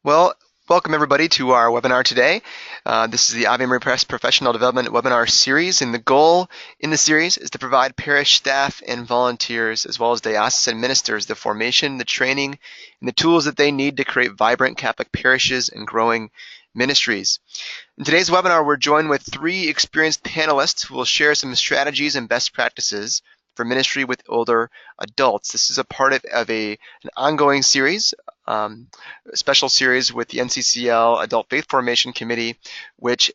Well, welcome everybody to our webinar today. This is the Ave Maria Press Professional Development Webinar Series, and the goal in the series is to provide parish staff and volunteers, as well as diocesan ministers, the formation, the training, and the tools that they need to create vibrant Catholic parishes and growing ministries. In today's webinar, we're joined with three experienced panelists who will share some strategies and best practices for ministry with older adults. This is a part of an ongoing series, a special series with the NCCL Adult Faith Formation Committee, which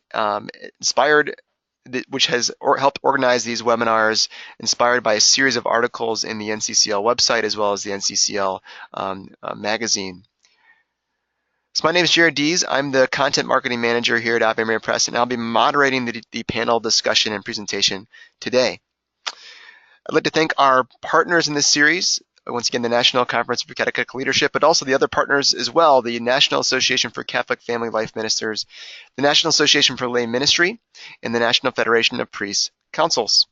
which has helped organize these webinars, inspired by a series of articles in the NCCL website as well as the NCCL magazine. So my name is Jared Dees. I'm the Content Marketing Manager here at Ave Maria Press, and I'll be moderating the panel discussion and presentation today. I'd like to thank our partners in this series, once again, the National Conference for Catechetical Leadership, but also the other partners as well, the National Association for Catholic Family Life Ministers, the National Association for Lay Ministry, and the National Federation of Priests Councils.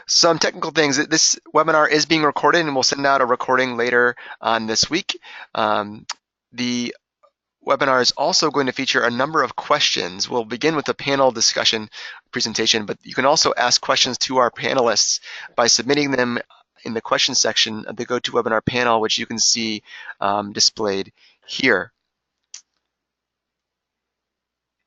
Some technical things. This webinar is being recorded, and we'll send out a recording later on this week. The webinar is also going to feature a number of questions. We'll begin with a panel discussion presentation, but you can also ask questions to our panelists by submitting them in the question section of the GoToWebinar panel, which you can see displayed here.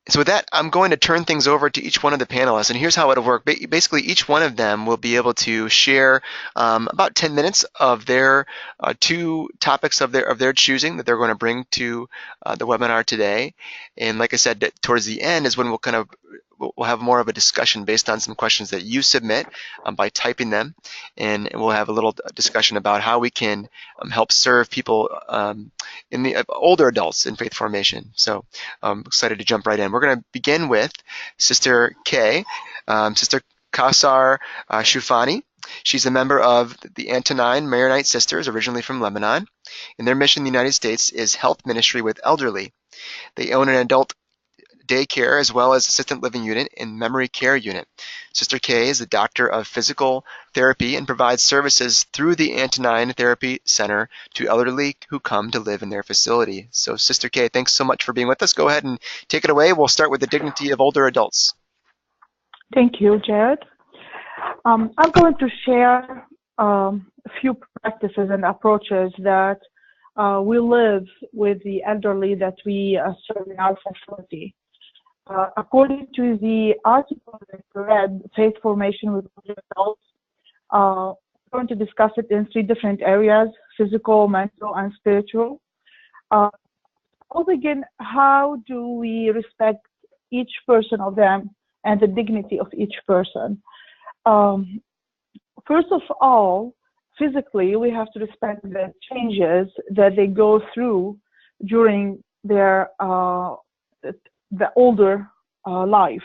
So with that, I'm going to turn things over to each one of the panelists, and here's how it'll work. Basically, each one of them will be able to share about 10 minutes of their two topics of their choosing that they're going to bring to the webinar today. And like I said, towards the end is when we'll have more of a discussion based on some questions that you submit by typing them, and we'll have a little discussion about how we can help serve people in the older adults in faith formation. So I'm excited to jump right in. We're going to begin with Sister Kay, Sister Kawsar Choufani. She's a member of the Antonine Maronite Sisters, originally from Lebanon, and their mission in the United States is health ministry with elderly. They own an adult daycare as well as assistant living unit and memory care unit. Sister Kay is a doctor of physical therapy and provides services through the Antonine Therapy Center to elderly who come to live in their facility. So Sister Kay, thanks so much for being with us. Go ahead and take it away. We'll start with the dignity of older adults. Thank you, Jared. I'm going to share a few practices and approaches that we live with the elderly that we serve in our facility. According to the article that I read, Faith Formation with Adults, I'm going to discuss it in three different areas: physical, mental, and spiritual. I'll begin, how do we respect each person of them and the dignity of each person? First of all, physically, we have to respect the changes that they go through during their the older life.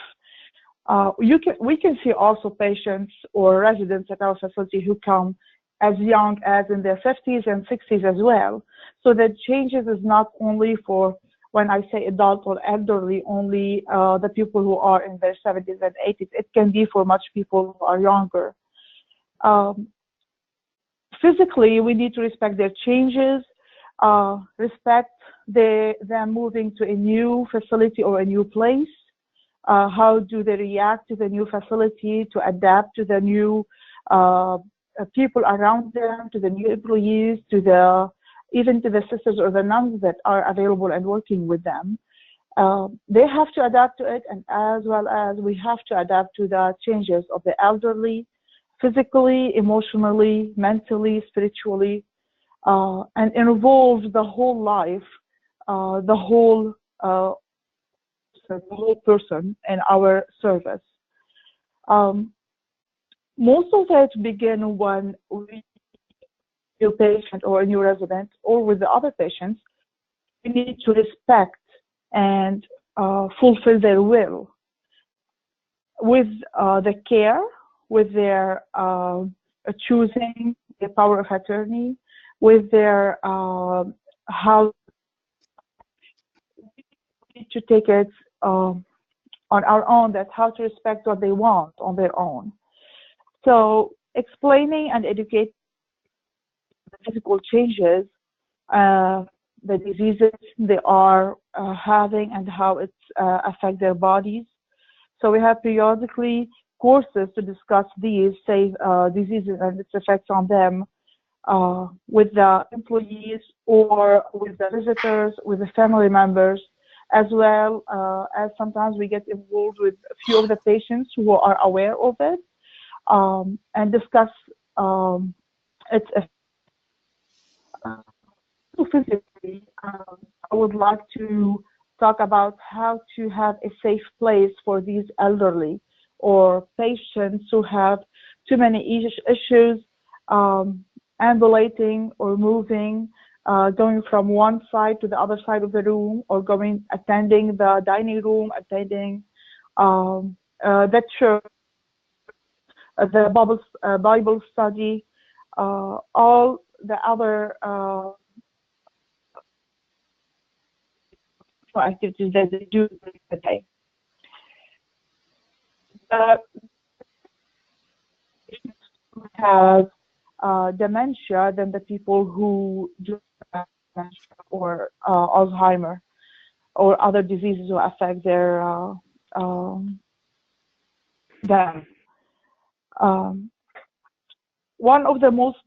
We can see also patients or residents at our facility who come as young as in their 50s and 60s as well. So the changes is not only for, when I say adult or elderly, only the people who are in their 70s and 80s. It can be for much people who are younger. Physically, we need to respect their changes, respect them moving to a new facility or a new place. How do they react to the new facility, to adapt to the new people around them, to the new employees, even to the sisters or the nuns that are available and working with them. They have to adapt to it, and as well as we have to adapt to the changes of the elderly, physically, emotionally, mentally, spiritually, and involve the whole life, the whole person in our service. Most of it begin when we new patient or a new resident, or with the other patients. We need to respect and fulfill their will with the care, with their choosing, the power of attorney, with their how we need to take it on our own, that how to respect what they want on their own. So explaining and educating the physical changes the diseases they are having and how it affects their bodies. So we have periodically courses to discuss these diseases and its effects on them with the employees or with the visitors, with the family members, as well as sometimes we get involved with a few of the patients who are aware of it and discuss its effects. Physically, I would like to talk about how to have a safe place for these elderly or patients who have too many issues, ambulating or moving, going from one side to the other side of the room, or attending the dining room, attending the church, the Bible study, all the other activities that they do during the day. Have dementia than the people who do dementia or Alzheimer or other diseases who affect their them. One of the most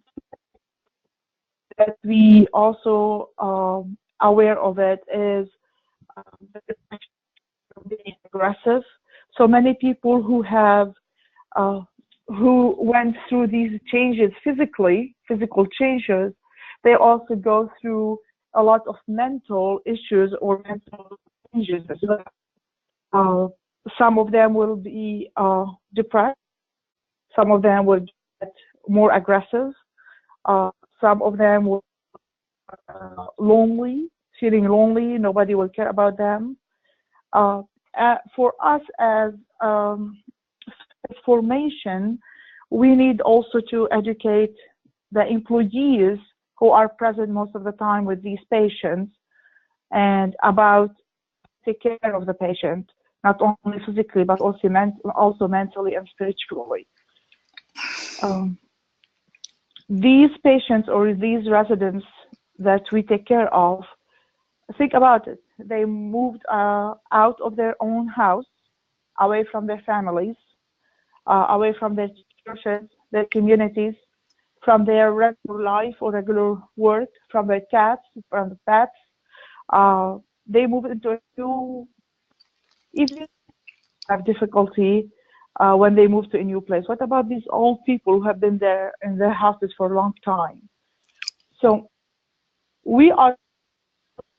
that we also aware of it is being aggressive. So many people who have who went through these changes physical changes, they also go through a lot of mental issues or mental changes as well. Some of them will be depressed. Some of them will get more aggressive. Some of them will feeling lonely. Nobody will care about them. For us as formation, we need also to educate the employees who are present most of the time with these patients and about take care of the patient, not only physically but also mentally and spiritually. These patients or these residents that we take care of, think about it. They moved out of their own house, away from their families, away from their churches, their communities, from their regular life or regular work, from their cats, from the pets. They move into a new, even have difficulty when they move to a new place. What about these old people who have been there in their houses for a long time? So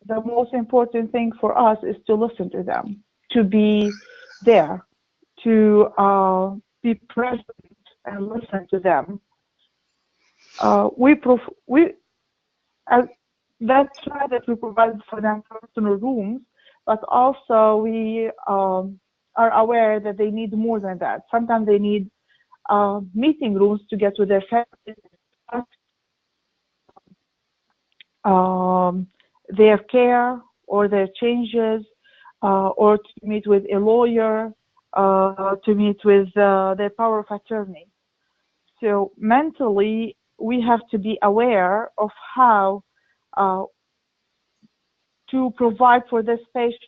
the most important thing for us is to listen to them, to be there, to be present and listen to them. That's why that we provide for them personal rooms, but also we are aware that they need more than that. Sometimes they need meeting rooms to get to their families, their care or their changes, or to meet with a lawyer, to meet with their power of attorney. So mentally, we have to be aware of how to provide for this patient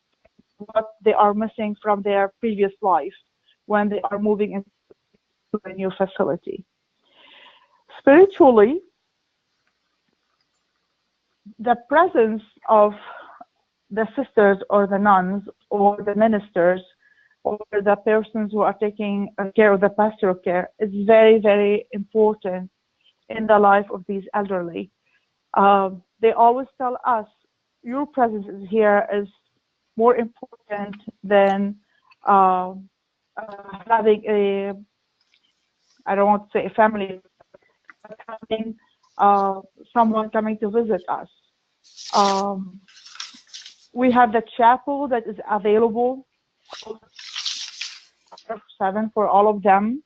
what they are missing from their previous life when they are moving into a new facility. Spiritually, the presence of the sisters or the nuns or the ministers or the persons who are taking care of the pastoral care is very, very important in the life of these elderly. They always tell us, your presence here is more important than having I don't want to say a family, but having someone coming to visit us. We have the chapel that is available 7 for all of them.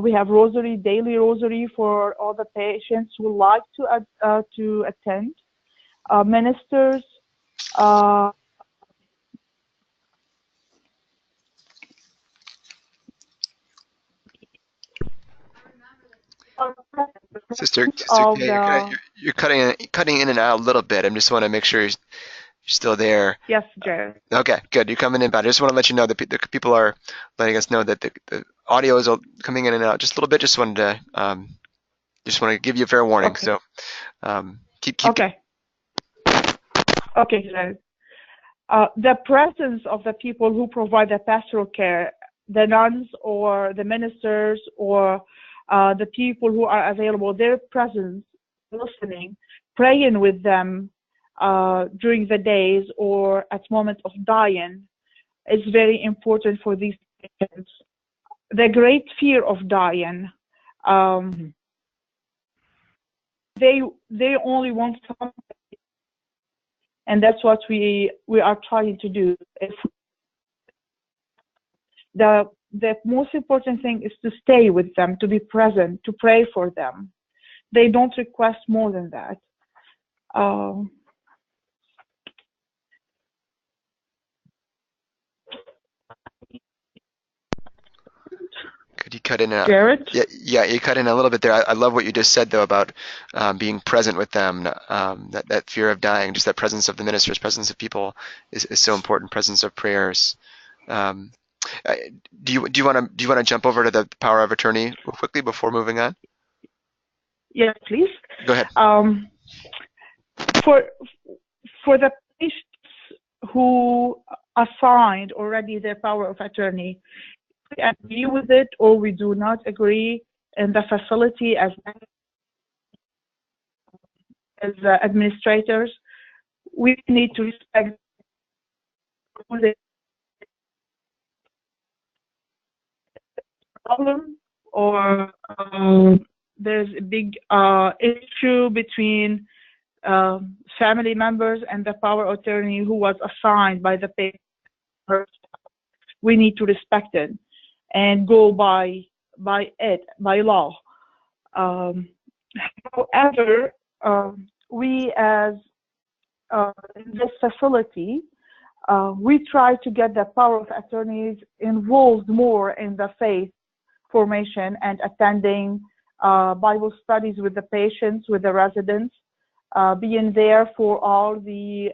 We have rosary, daily rosary for all the patients who like to attend. Ministers, Sister of Kay, the you're cutting in and out a little bit. I just want to make sure you're still there. yes, Jared. Okay, good. You're coming in back. I just want to let you know that the people are letting us know that the audio is coming in and out just a little bit. Just wanted to give you a fair warning. Okay. So keep. Okay. Okay, Jared. The presence of the people who provide the pastoral care, the nuns or the ministers or the people who are available, their presence, listening, praying with them during the days or at moment of dying is very important for these patients. The great fear of dying, they only want something, and that's what we are trying to do. The most important thing is to stay with them, to be present, to pray for them. They don't request more than that. Could you cut in a Jared? Yeah, you cut in a little bit there. I love what you just said though about being present with them. That fear of dying, just that presence of the ministers, presence of people is so important. Presence of prayers. Do you want to jump over to the power of attorney real quickly before moving on? Yes, please. Go ahead. For the patients who assigned already their power of attorney, we agree with it or we do not agree in the facility as administrators, we need to respect the problem or there's a big issue between family members and the power of attorney who was assigned by the patient. We need to respect it and go by law. However, we as in this facility, we try to get the power of attorneys involved more in the faith formation and attending Bible studies with the patients, with the residents, being there for all the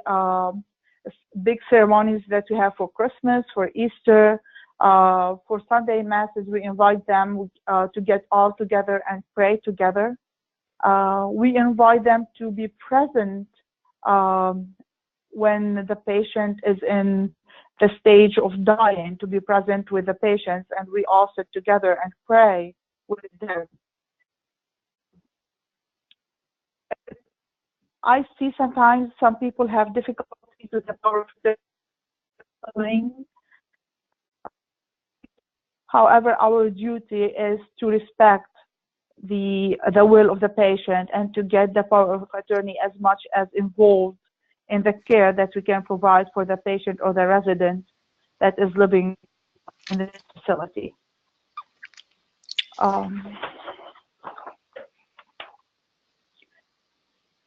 big ceremonies that we have for Christmas, for Easter, for Sunday masses. We invite them to get all together and pray together. We invite them to be present when the patient is in the stage of dying, to be present with the patients, and we all sit together and pray with them. I see sometimes some people have difficulty with the power of the healing. However, our duty is to respect the will of the patient and to get the power of attorney as much as involved in the care that we can provide for the patient or the resident that is living in the facility.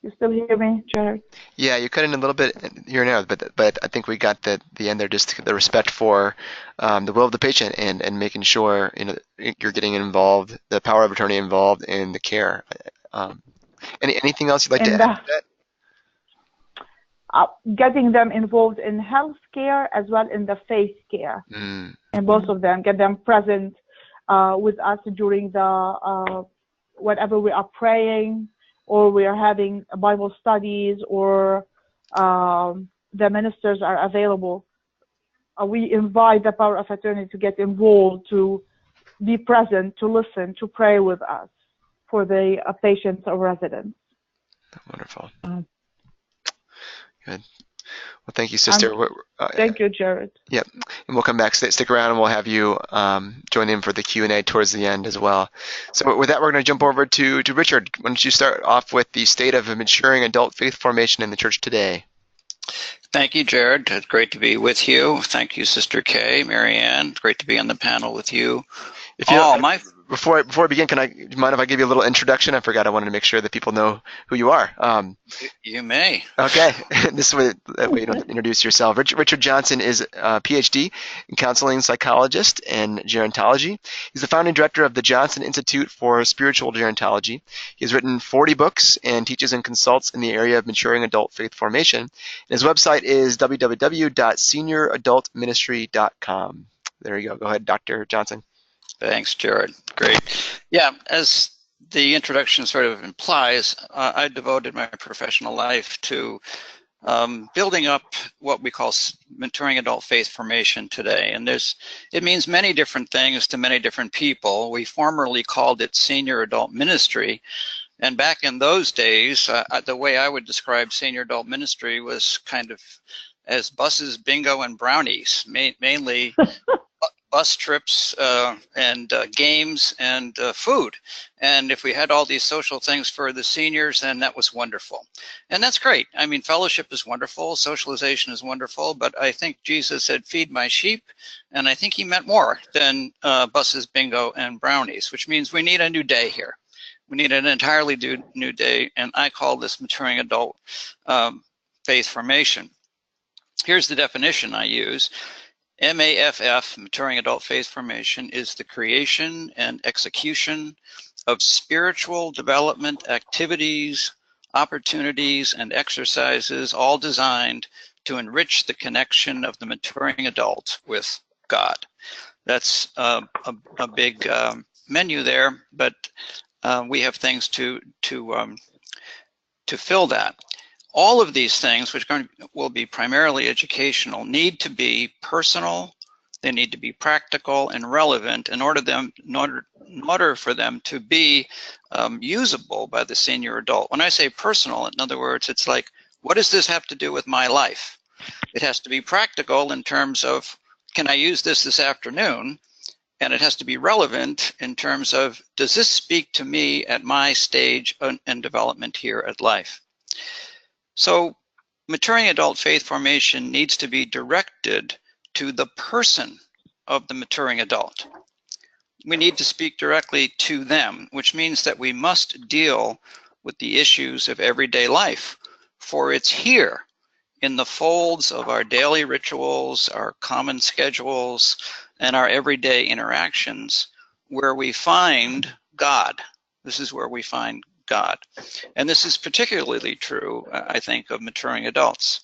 You still hear me, Jared? Yeah, you cut in a little bit here and there, but I think we got the end there. Just the respect for the will of the patient and making sure you're getting involved, the power of attorney involved in the care. Anything else you'd like to add to that? Getting them involved in health care as well in the faith care, and both of them, get them present with us during the whatever we are praying, or we are having Bible studies, or the ministers are available. We invite the power of attorney to get involved, to be present, to listen, to pray with us for the patients or residents. Wonderful. Good. Well, thank you, sister. Thank you, Jared. Yep. And we'll come back. Stick around, and we'll have you join in for the Q&A towards the end as well. So with that, we're going to jump over to Richard. Why don't you start off with the state of maturing adult faith formation in the church today? Thank you, Jared. It's great to be with you. Thank you, Sister Kay, Mary Ann. Great to be on the panel with you. before I begin, do you mind if I give you a little introduction? I forgot. I wanted to make sure that people know who you are. You may. Okay, this way that way you don't introduce yourself. Richard Johnson is a PhD in counseling psychologist and gerontology. He's the founding director of the Johnson Institute for Spiritual Gerontology. He has written 40 books and teaches and consults in the area of maturing adult faith formation. And his website is www.senioradultministry.com. There you go. Go ahead, Dr. Johnson. Thanks, Jared. Great. Yeah, as the introduction sort of implies, I devoted my professional life to building up what we call maturing adult faith formation today. And it means many different things to many different people. We formerly called it senior adult ministry. And back in those days, the way I would describe senior adult ministry was kind of as buses, bingo, and brownies, mainly bus trips and games and food. And if we had all these social things for the seniors, then that was wonderful. And that's great. I mean, fellowship is wonderful, socialization is wonderful, but I think Jesus said, feed my sheep. And I think he meant more than buses, bingo, and brownies, which means we need a new day here. We need an entirely new day, and I call this maturing adult faith formation. Here's the definition I use. MAFF, Maturing Adult Faith Formation, is the creation and execution of spiritual development activities, opportunities, and exercises, all designed to enrich the connection of the maturing adult with God. That's a big menu there, but we have things to fill that. All of these things, which will be primarily educational, need to be personal, they need to be practical and relevant in order for them to be usable by the senior adult. When I say personal, in other words, it's like, what does this have to do with my life? It has to be practical in terms of, can I use this afternoon? And it has to be relevant in terms of, does this speak to me at my stage and development here at life? So maturing adult faith formation needs to be directed to the person of the maturing adult. We need to speak directly to them, which means that we must deal with the issues of everyday life, for it's here in the folds of our daily rituals, our common schedules, and our everyday interactions where we find God. This is where we find God. And this is particularly true, I think, of maturing adults.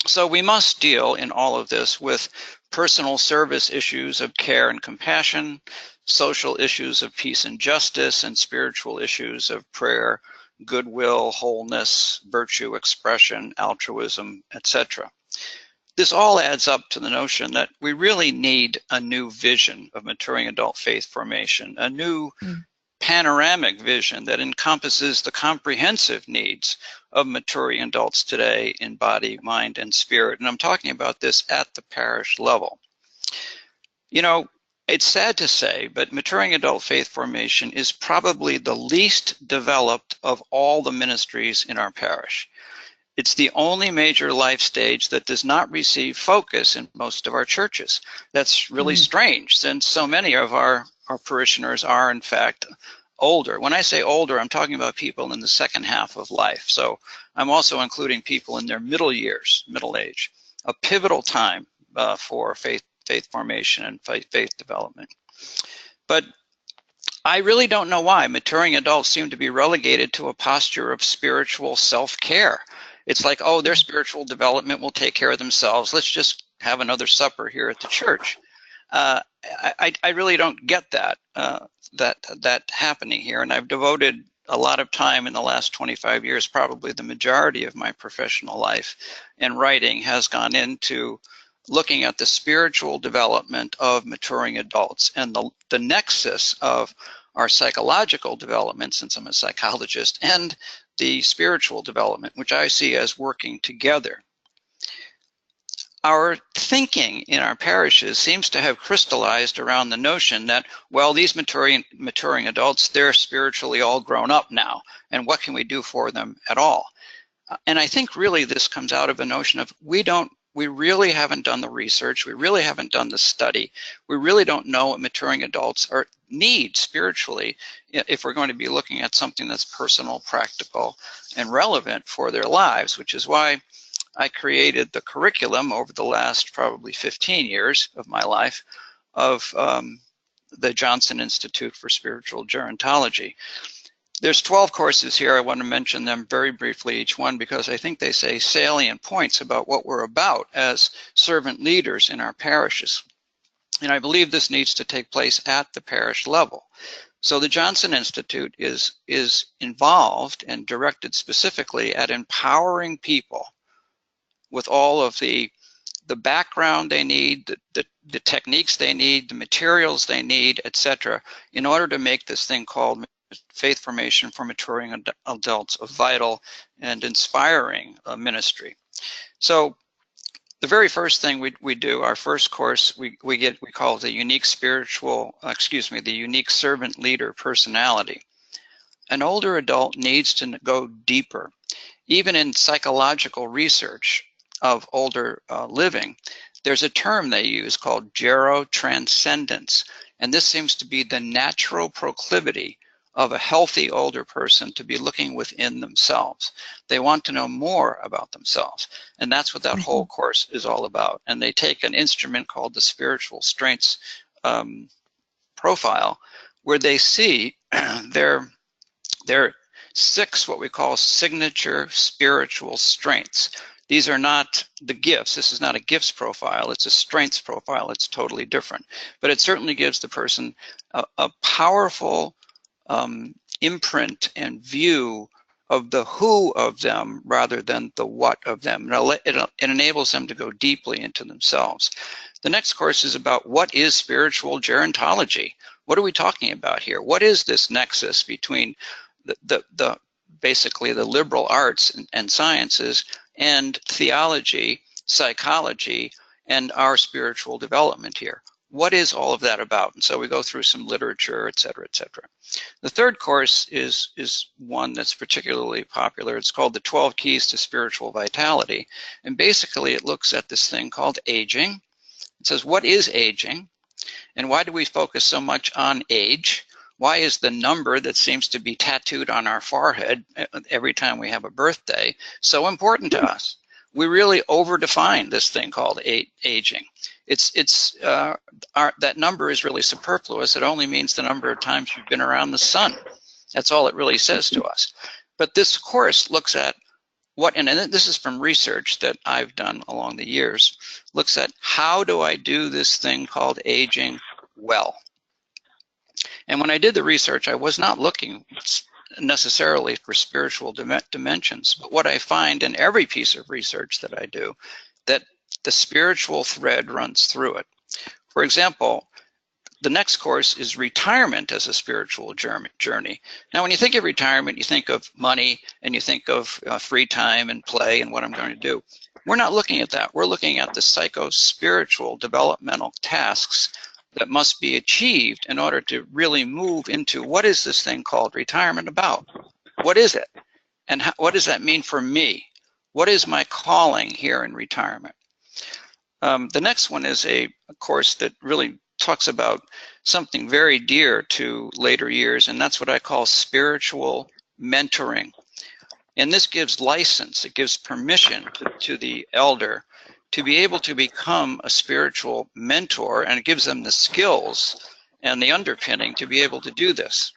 So we must deal in all of this with personal service issues of care and compassion, social issues of peace and justice, and spiritual issues of prayer, goodwill, wholeness, virtue expression, altruism, etc. This all adds up to the notion that we really need a new vision of maturing adult faith formation, a new panoramic vision that encompasses the comprehensive needs of maturing adults today in body, mind, and spirit. And I'm talking about this at the parish level. You know, it's sad to say, but maturing adult faith formation is probably the least developed of all the ministries in our parish. It's the only major life stage that does not receive focus in most of our churches. That's really strange, since so many of our parishioners are, in fact, older. When I say older, I'm talking about people in the second half of life. So I'm also including people in their middle years, middle age, a pivotal time for faith formation and faith development. But I really don't know why maturing adults seem to be relegated to a posture of spiritual self-care. It's like, oh, their spiritual development will take care of themselves. Let's just have another supper here at the church. I really don't get that happening here, and I've devoted a lot of time in the last 25 years, probably the majority of my professional life and writing has gone into looking at the spiritual development of maturing adults and the nexus of our psychological development, since I'm a psychologist, and the spiritual development, which I see as working together. Our thinking in our parishes seems to have crystallized around the notion that, well, these maturing adults, they're spiritually all grown up now, and what can we do for them at all? And I think really this comes out of a notion of we don't We really haven't done the research. We really haven't done the study. We really don't know what maturing adults need spiritually if we're going to be looking at something that's personal, practical, and relevant for their lives, which is why I created the curriculum over the last probably 15 years of my life of the Johnson Institute for Spiritual Gerontology. There's 12 courses here. I want to mention them very briefly, each one, because I think they say salient points about what we're about as servant leaders in our parishes. And I believe this needs to take place at the parish level. So the Johnson Institute is involved and directed specifically at empowering people with all of the background they need, the techniques they need, the materials they need, etc., in order to make this thing called faith formation for maturing adults a vital and inspiring ministry. So the very first thing we do, our first course, we call it the unique the unique servant leader personality. An older adult needs to go deeper. Even in psychological research of older living, there's a term they use called gerotranscendence, and this seems to be the natural proclivity of a healthy older person to be looking within themselves. They want to know more about themselves, and that's what that whole course is all about. And they take an instrument called the spiritual strengths profile, where they see their 6 what we call signature spiritual strengths. These are not the gifts. This is not a gifts profile. It's a strengths profile. It's totally different. But it certainly gives the person a powerful imprint and view of the who of them rather than the what of them. It enables them to go deeply into themselves. The next course is about what is spiritual gerontology. What are we talking about here? What is this nexus between the basically the liberal arts and sciences and theology, psychology, and our spiritual development here? What is all of that about? And so we go through some literature, et cetera, et cetera. The third course is one that's particularly popular. It's called the 12 Keys to Spiritual Vitality. And basically it looks at this thing called aging. It says, what is aging? And why do we focus so much on age? Why is the number that seems to be tattooed on our forehead every time we have a birthday so important to us? We really overdefine this thing called aging. That number is really superfluous. It only means the number of times you've been around the sun. That's all it really says to us. But this course looks at and this is from research that I've done along the years, looks at how do I do this thing called aging well? And when I did the research, I was not looking necessarily for spiritual dimensions, but what I find in every piece of research that I do, that the spiritual thread runs through it. For example, the next course is retirement as a spiritual journey. Now, when you think of retirement, you think of money and you think of free time and play and what I'm going to do. We're not looking at that. We're looking at the psycho-spiritual developmental tasks that must be achieved in order to really move into what is this thing called retirement about? What is it? And what does that mean for me? What is my calling here in retirement? The next one is a course that really talks about something very dear to later years, and that's what I call spiritual mentoring. And this gives license, it gives permission to the elder to be able to become a spiritual mentor, and it gives them the skills and the underpinning to be able to do this.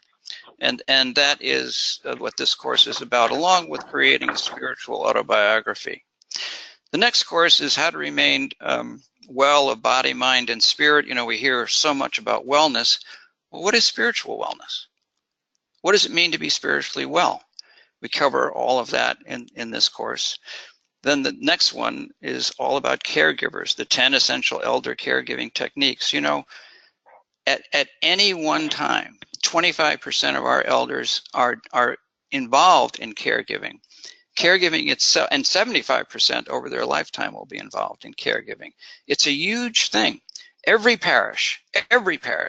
And that is what this course is about, along with creating a spiritual autobiography. The next course is how to remain well of body, mind, and spirit. You know, we hear so much about wellness. Well, what is spiritual wellness? What does it mean to be spiritually well? We cover all of that in this course. Then the next one is all about caregivers, the 10 essential elder caregiving techniques. You know, at any one time, 25% of our elders are involved in caregiving. Caregiving itself, and 75% over their lifetime will be involved in caregiving. It's a huge thing. Every parish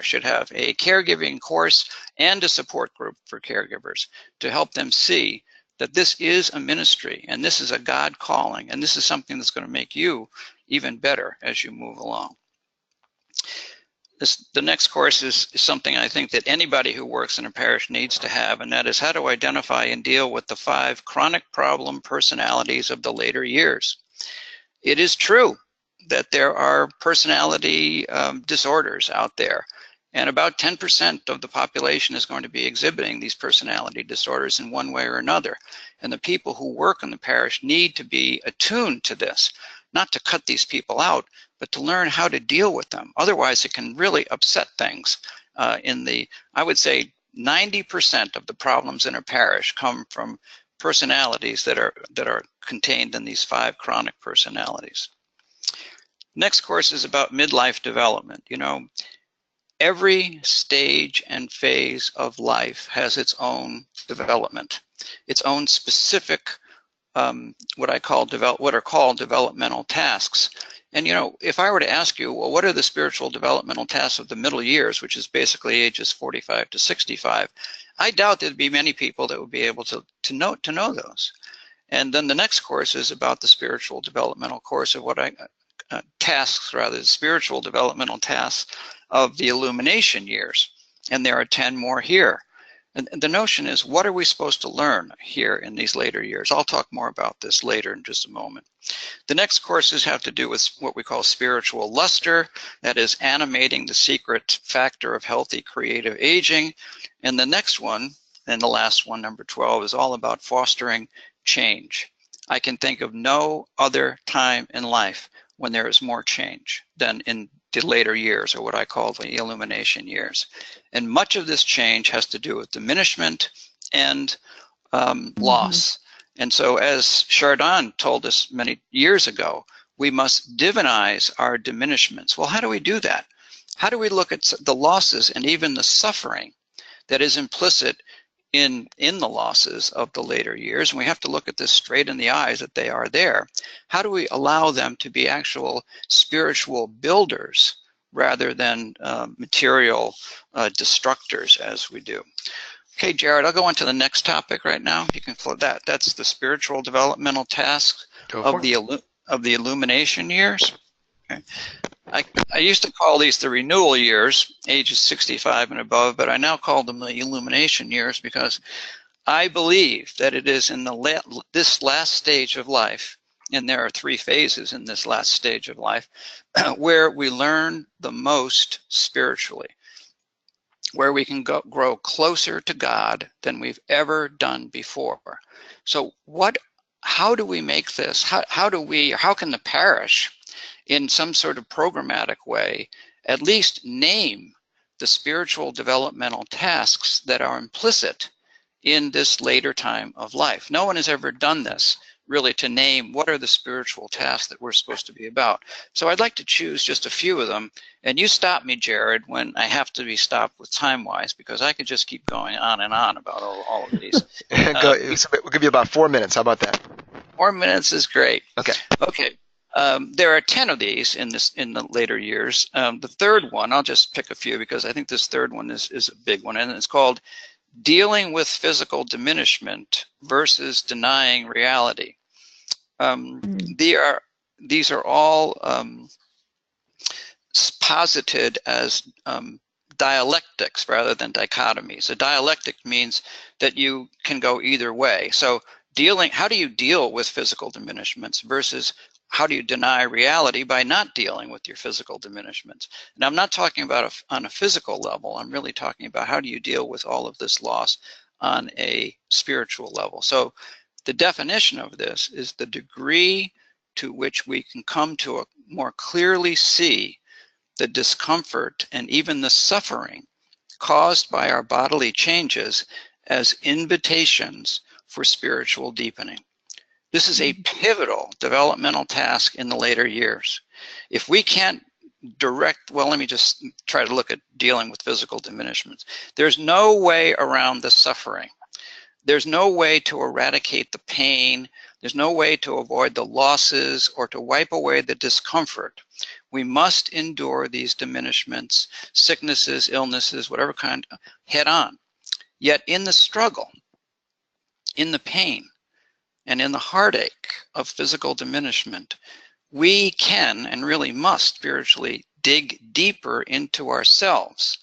should have a caregiving course and a support group for caregivers to help them see that this is a ministry and this is a God calling, and this is something that's going to make you even better as you move along. The next course is something I think that anybody who works in a parish needs to have, and that is how to identify and deal with the 5 chronic problem personalities of the later years. It is true that there are personality disorders out there, and about 10% of the population is going to be exhibiting these personality disorders in one way or another. And the people who work in the parish need to be attuned to this, not to cut these people out, but to learn how to deal with them. Otherwise, it can really upset things. I would say 90% of the problems in a parish come from personalities that are contained in these 5 chronic personalities. Next course is about midlife development. You know, every stage and phase of life has its own development, its own specific what are called developmental tasks. And you know, if I were to ask you, well, what are the spiritual developmental tasks of the middle years, which is basically ages 45 to 65, I doubt there'd be many people that would be able to know those. And then the next course is about the spiritual developmental course of spiritual developmental tasks of the Illumination years. And there are 10 more here. And the notion is, what are we supposed to learn here in these later years? I'll talk more about this later in just a moment. The next courses have to do with what we call spiritual luster, that is animating the secret factor of healthy creative aging. And the next one, and the last one, number 12, is all about fostering change. I can think of no other time in life when there is more change than in the later years, or what I call the Illumination years. And much of this change has to do with diminishment and loss. And so, as Chardin told us many years ago, we must divinize our diminishments. Well, how do we do that? How do we look at the losses and even the suffering that is implicit in the losses of the later years? And we have to look at this straight in the eyes that they are there. How do we allow them to be actual spiritual builders rather than material destructors as we do? Okay, Jared, I'll go on to the next topic right now. You can float that. That's the spiritual developmental tasks of the Illumination years. Okay. I used to call these the renewal years, ages 65 and above, but I now call them the Illumination years because I believe that it is in this last stage of life, and there are 3 phases in this last stage of life, where we learn the most spiritually, where we can grow closer to God than we've ever done before. So how do we make this? How can the parish, in some sort of programmatic way, at least name the spiritual developmental tasks that are implicit in this later time of life? No one has ever done this, really, to name what are the spiritual tasks that we're supposed to be about. So I'd like to choose just a few of them, and you stop me, Jared, when I have to be stopped with time-wise, because I could just keep going on and on about all of these. We'll give you about 4 minutes. How about that? 4 minutes is great. Okay. Okay. There are 10 of these in the later years. The third one, I'll just pick a few because I think this third one is a big one, and it's called dealing with physical diminishment versus denying reality. These are all posited as dialectics rather than dichotomies. A dialectic means that you can go either way. So how do you deal with physical diminishments versus how do you deny reality by not dealing with your physical diminishments? And I'm not talking about on a physical level. I'm really talking about how do you deal with all of this loss on a spiritual level. So the definition of this is the degree to which we can come to more clearly see the discomfort and even the suffering caused by our bodily changes as invitations for spiritual deepening. This is a pivotal developmental task in the later years. If we can't let me just try to look at dealing with physical diminishments. There's no way around the suffering. There's no way to eradicate the pain. There's no way to avoid the losses or to wipe away the discomfort. We must endure these diminishments, sicknesses, illnesses, whatever kind, head on. Yet in the struggle, in the pain and in the heartache of physical diminishment, we can and really must spiritually dig deeper into ourselves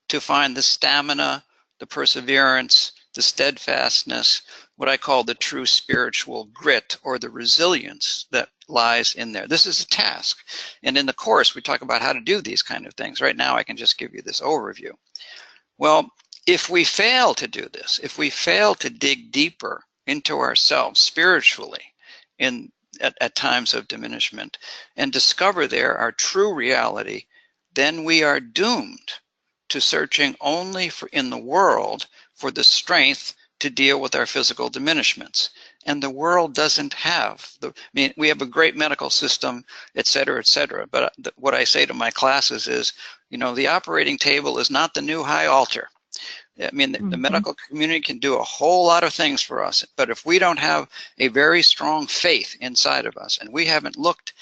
to find the stamina, the perseverance, the steadfastness, what I call the true spiritual grit or the resilience that lies in there. This is a task. And in the course, we talk about how to do these kind of things. Right now, I can just give you this overview. Well, if we fail to do this, if we fail to dig deeper into ourselves spiritually at times of diminishment and discover there our true reality, then we are doomed to searching only in the world for the strength to deal with our physical diminishments. And the world doesn't have we have a great medical system, et cetera, but what I say to my classes is, the operating table is not the new high altar. The medical community can do a whole lot of things for us, but if we don't have a very strong faith inside of us, and we haven't looked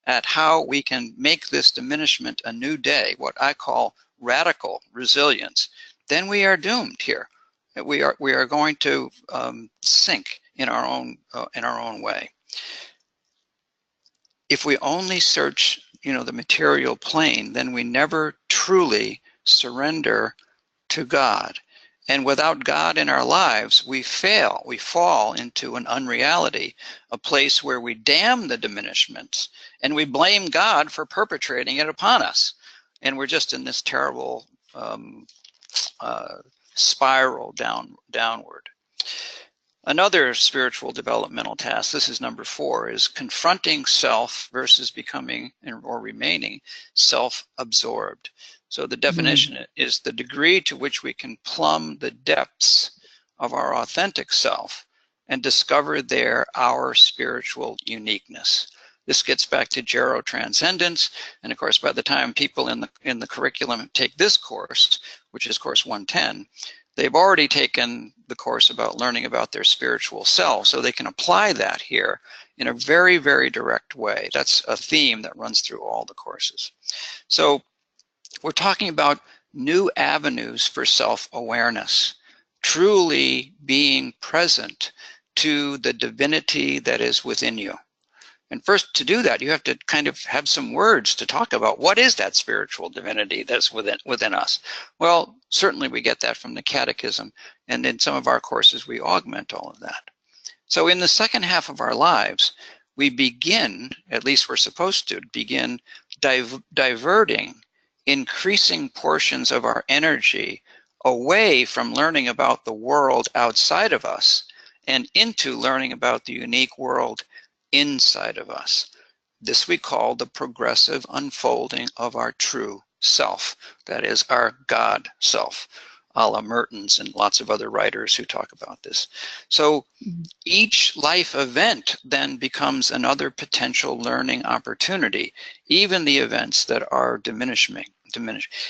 at how we can make this diminishment a new day, what I call radical resilience, then we are doomed here. We are going to sink in our own way. If we only search, the material plane, then we never truly surrender to God. And without God in our lives, we fail. We fall into an unreality, a place where we damn the diminishments and we blame God for perpetrating it upon us. And we're just in this terrible spiral downward. Another spiritual developmental task, this is number 4, is confronting self versus becoming or remaining self-absorbed. So the definition is the degree to which we can plumb the depths of our authentic self and discover there our spiritual uniqueness. This gets back to gero-transcendence, and of course, by the time people in the curriculum take this course, which is course 110, they've already taken the course about learning about their spiritual self, so they can apply that here in a very, very direct way. That's a theme that runs through all the courses. So we're talking about new avenues for self-awareness, truly being present to the divinity that is within you. And first, to do that, you have to kind of have some words to talk about. What is that spiritual divinity that's within us? Well, certainly we get that from the Catechism, and in some of our courses, we augment all of that. So in the second half of our lives, we begin, at least we're supposed to, begin diverting increasing portions of our energy away from learning about the world outside of us and into learning about the unique world inside of us. This we call the progressive unfolding of our true self. That is our God self, a la Mertens and lots of other writers who talk about this. So each life event then becomes another potential learning opportunity, even the events that are diminishing.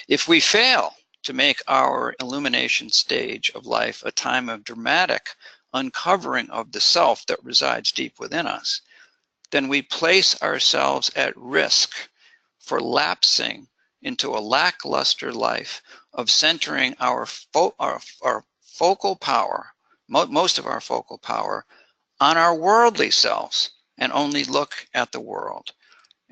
If we fail to make our illumination stage of life a time of dramatic uncovering of the self that resides deep within us, then we place ourselves at risk for lapsing into a lackluster life of centering our focal power, most of our focal power, on our worldly selves and only look at the world.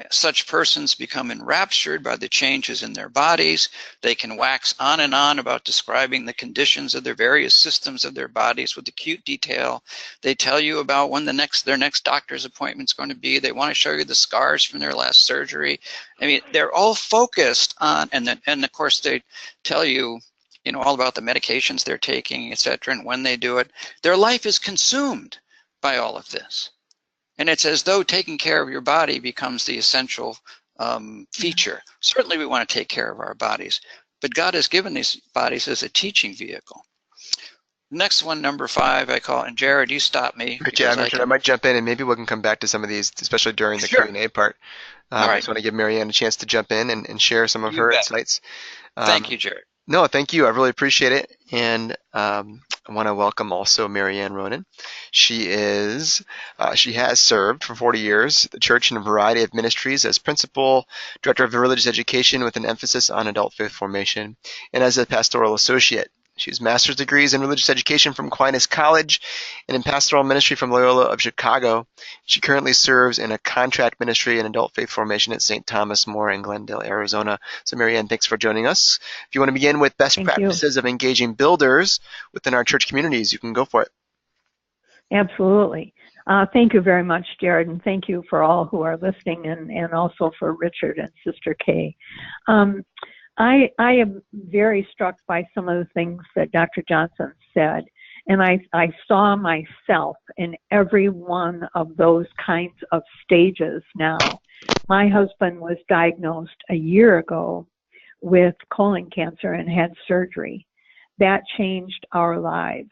Such persons become enraptured by the changes in their bodies. They can wax on and on about describing the conditions of their various systems of their bodies with acute detail. They tell you about when their next doctor's appointment is going to be. They want to show you the scars from their last surgery. I mean, they're all focused on, and of course they tell you, all about the medications they're taking, etc., and when they do it. Their life is consumed by all of this. And it's as though taking care of your body becomes the essential feature. Certainly we want to take care of our bodies, but God has given these bodies as a teaching vehicle. Next one, number 5, I call, and Jared, you stop me. Yeah, I might jump in, and maybe we can come back to some of these, especially during the Q&A part. I just want to give Mary Ann a chance to jump in and share some of her insights. Thank you, Jared. No, thank you. I really appreciate it. And I want to welcome also Mary Ann Ronan. She has served for 40 years the church in a variety of ministries as principal, director of religious education with an emphasis on adult faith formation, and as a pastoral associate. She has master's degrees in religious education from Aquinas College and in pastoral ministry from Loyola of Chicago. She currently serves in a contract ministry in adult faith formation at St. Thomas More in Glendale, Arizona. So Mary Ann, thanks for joining us. If you want to begin with best Thank you. practices of engaging builders within our church communities, you can go for it. Absolutely. Thank you very much, Jared, and thank you for all who are listening, and also for Richard and Sister Kay. I am very struck by some of the things that Dr. Johnson said, and I saw myself in every one of those kinds of stages now. My husband was diagnosed a year ago with colon cancer and had surgery. That changed our lives.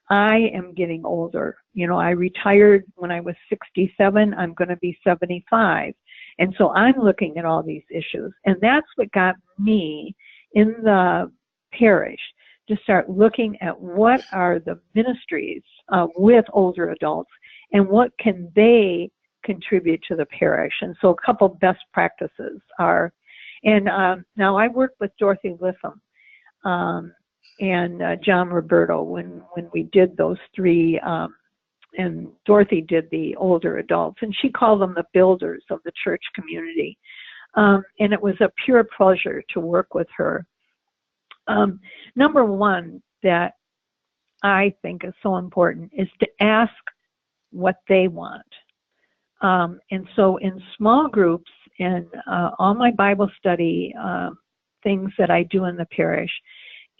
I am getting older. You know, I retired when I was 67. I'm going to be 75. And so I'm looking at all these issues. And that's what got me in the parish to start looking at what are the ministries with older adults and what can they contribute to the parish. And so a couple best practices are, and now I worked with Dorothy Litham and John Roberto when we did those three, and Dorothy did the older adults, and she called them the builders of the church community. And it was a pure pleasure to work with her. Number one that I think is so important is to ask what they want. And so in small groups and all my Bible study things that I do in the parish,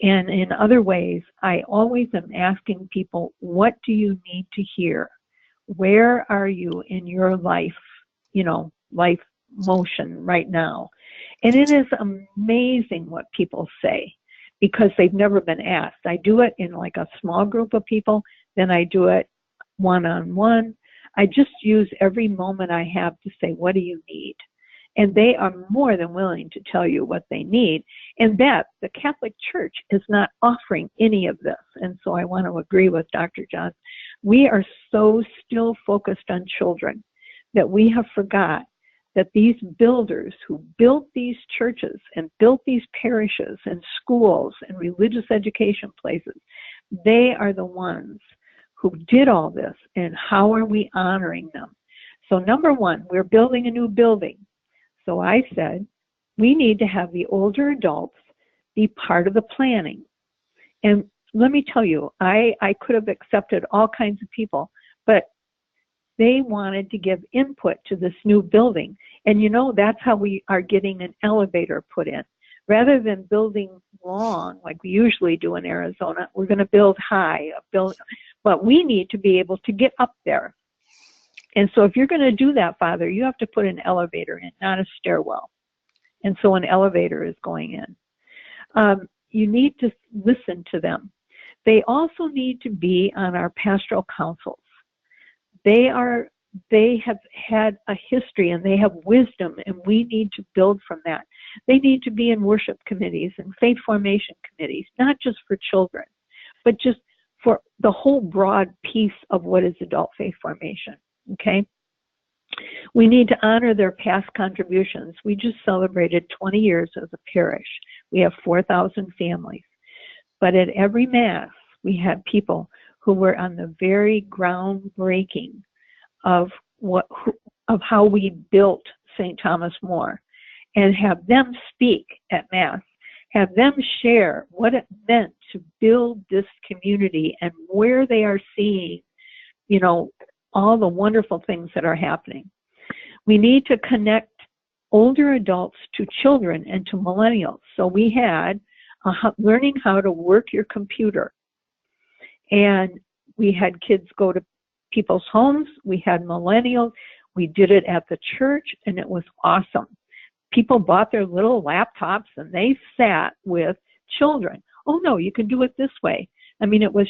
and in other ways, I always am asking people, what do you need to hear? Where are you in your life, life motion right now? And it is amazing what people say because they've never been asked. I do it in like a small group of people, then I do it one-on-one. I just use every moment I have to say, what do you need? And they are more than willing to tell you what they need. And that the Catholic Church is not offering any of this. And so I want to agree with Dr. John. We are so still focused on children that we have forgot that these builders who built these churches and built these parishes and schools and religious education places, they are the ones who did all this. And how are we honoring them? So number one, we're building a new building. So I said, we need to have the older adults be part of the planning. And let me tell you, I could have accepted all kinds of people, but they wanted to give input to this new building. And that's how we are getting an elevator put in. Rather than building long, like we usually do in Arizona, we're going to build high, but we need to be able to get up there. And so if you're going to do that, Father, you have to put an elevator in, not a stairwell. And so an elevator is going in. You need to listen to them. They also need to be on our pastoral councils. They have had a history and they have wisdom, and we need to build from that. They need to be in worship committees and faith formation committees, not just for children, but just for the whole broad piece of what is adult faith formation. Okay? We need to honor their past contributions. We just celebrated 20 years as a parish. We have 4,000 families. But at every Mass, we had people who were on the very groundbreaking of how we built St. Thomas More, and have them speak at Mass, have them share what it meant to build this community and where they are seeing, all the wonderful things that are happening. We need to connect older adults to children and to millennials. So we had learning how to work your computer. And we had kids go to people's homes. We had millennials. We did it at the church, and it was awesome. People bought their little laptops, and they sat with children. Oh, no, you can do it this way. I mean, it was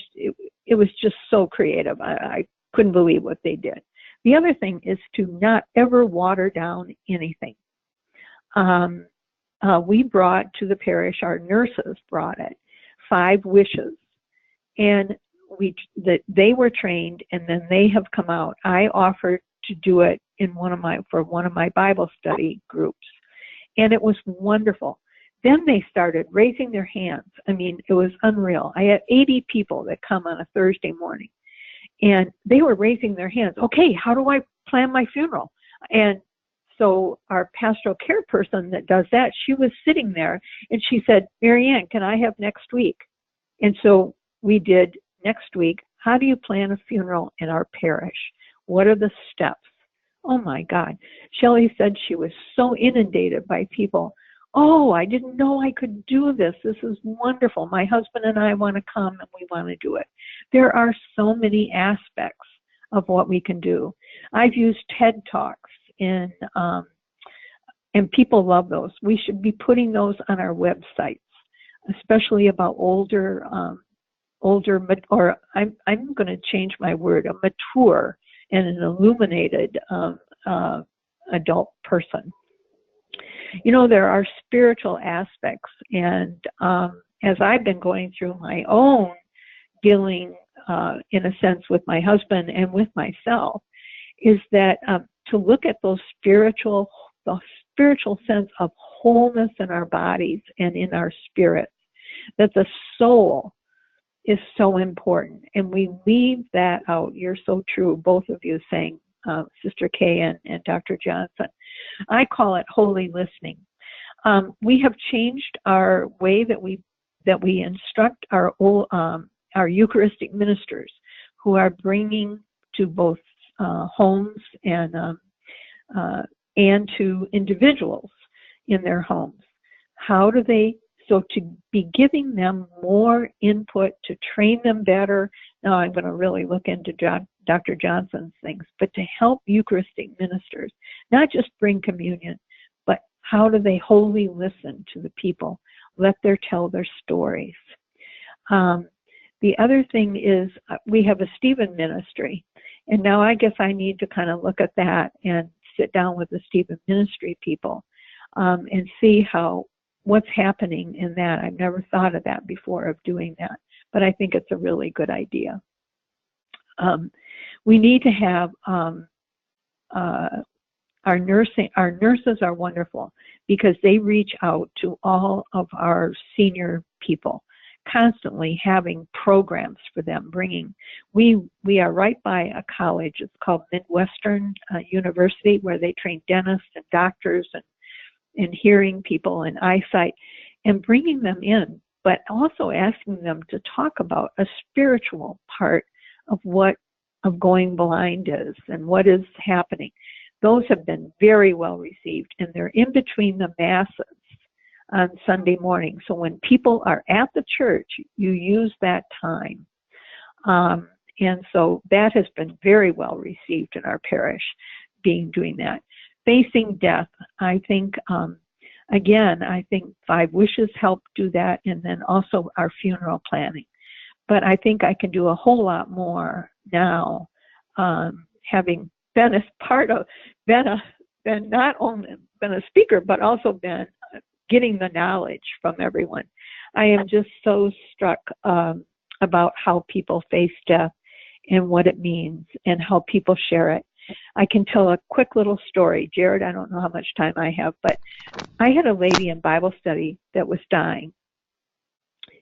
just so creative. I couldn't believe what they did. The other thing is to not ever water down anything. We brought to the parish, our nurses brought it, 5 wishes. And they were trained, and then they have come out. I offered to do it for one of my Bible study groups. And it was wonderful. then they started raising their hands. I mean, it was unreal. I had 80 people that come on a Thursday morning, and they were raising their hands. Okay, how do I plan my funeral? And so our pastoral care person that does that, she was sitting there, and she said, Mary Ann, can I have next week? And so we did next week. How do you plan a funeral in our parish? What are the steps? Oh my God. Shelley said she was so inundated by people. Oh, I didn't know I could do this. This is wonderful. My husband and I want to come and we want to do it. There are so many aspects of what we can do. I've used TED Talks and people love those. We should be putting those on our websites, especially about older, or I'm going to change my word, a mature and an illuminated adult person. You know, there are spiritual aspects, and as I've been going through my own dealing, in a sense, with my husband and with myself, is that to look at the spiritual sense of wholeness in our bodies and in our spirits, that the soul is so important, and we leave that out. You're so true, both of you saying, Sister Kay and Dr. Johnson. I call it holy listening. We have changed our way that we instruct our Eucharistic ministers, who are bringing to both homes and to individuals in their homes. So to be giving them more input, to train them better. Now I'm going to really look into Dr. Johnson's things, but to help Eucharistic ministers, not just bring communion, but how do they wholly listen to the people, let them tell their stories. The other thing is we have a Stephen ministry, and now I guess I need to kind of look at that and sit down with the Stephen ministry people and see what's happening in that. I've never thought of that before, of doing that, but I think it's a really good idea. We need to have our nurses are wonderful because they reach out to all of our senior people, constantly having programs for them, we are right by a college. It's called Midwestern University, where they train dentists and doctors and hearing people and eyesight, and bringing them in, but also asking them to talk about a spiritual part of what going blind is and what is happening. Those have been very well received, and they're in between the masses on Sunday morning. So when people are at the church, you use that time. And so that has been very well received in our parish, doing that. Facing death, I think, again, I think 5 Wishes help do that, and then also our funeral planning. But I think I can do a whole lot more now, having been not only been a speaker, but also been getting the knowledge from everyone. I am just so struck about how people face death and what it means and how people share it. I can tell a quick little story. Jared, I don't know how much time I have, but I had a lady in Bible study that was dying,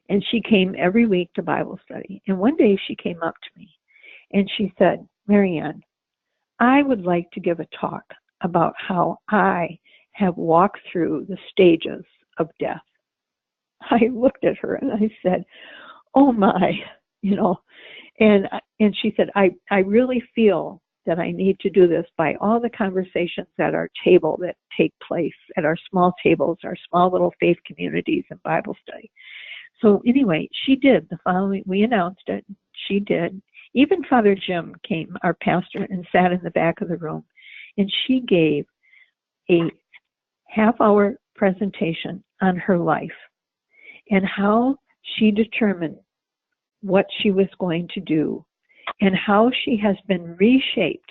and she came every week to Bible study. And one day she came up to me and she said, Mary Ann, I would like to give a talk about how I have walked through the stages of death. I looked at her and I said, oh my, and she said, I really feel that I need to do this by all the conversations at our table that take place at our small tables, our small little faith communities and Bible study. So anyway, she did. The following, we announced it. She did. Even Father Jim came, our pastor, and sat in the back of the room. And she gave a half-hour presentation on her life and how she determined what she was going to do and how she has been reshaped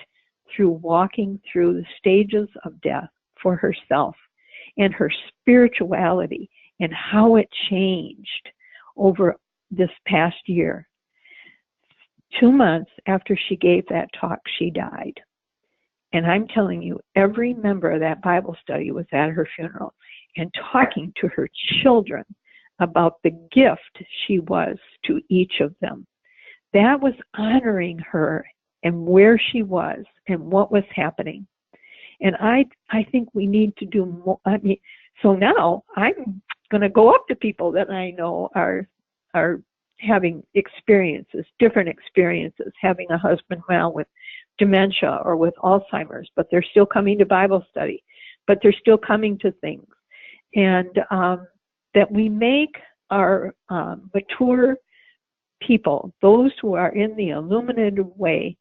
through walking through the stages of death for herself and her spirituality and how it changed over this past year. 2 months after she gave that talk, she died. And I'm telling you, every member of that Bible study was at her funeral. and talking to her children about the gift she was to each of them. That was honoring her and where she was and what was happening. And I think we need to do more. I mean, so now I'm going to go up to people that I know are having experiences, different experiences, having a husband now with dementia or with Alzheimer's, but they're still coming to Bible study, but they're still coming to things. And that we make our mature people, those who are in the illuminated way,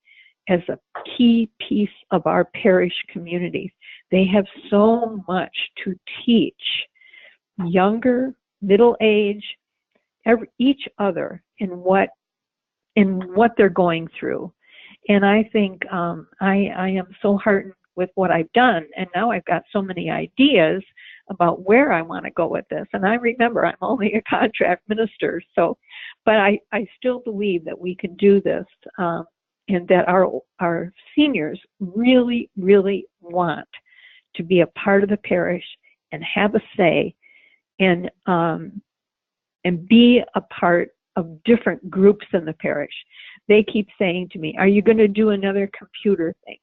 as a key piece of our parish communities. They have so much to teach younger, middle age, each other in what they're going through. And I think I am so heartened with what I've done, and now I've got so many ideas about where I want to go with this. And I remember I'm only a contract minister, so, but I still believe that we can do this, and that our seniors really, really want to be a part of the parish and have a say, and be a part of different groups in the parish. They keep saying to me, "Are you going to do another computer thing?"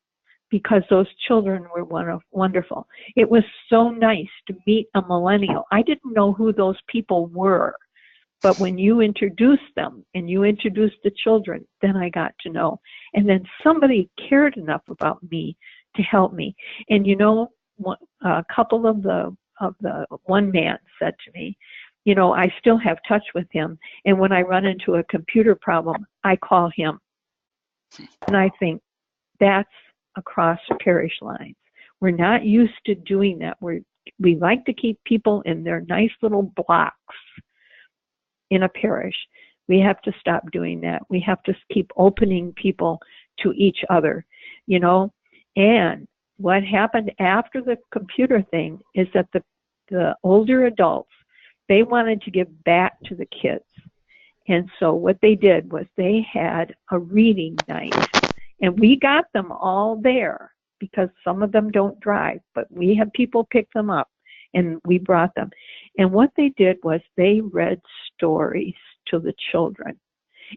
Because those children were wonderful. It was so nice to meet a millennial. I didn't know who those people were, but when you introduced them and you introduced the children, then I got to know. And then somebody cared enough about me to help me. And you know, a couple of the one man said to me, you know, I still have touch with him, and when I run into a computer problem, I call him. And I think that's across parish lines. We're not used to doing that. We like to keep people in their nice little blocks in a parish. We have to stop doing that. We have to keep opening people to each other, you know. And what happened after the computer thing is that the older adults, they wanted to give back to the kids. And so what they did was they had a reading night. And we got them all there because some of them don't drive, but we had people pick them up and we brought them. And what they did was they read stories to the children.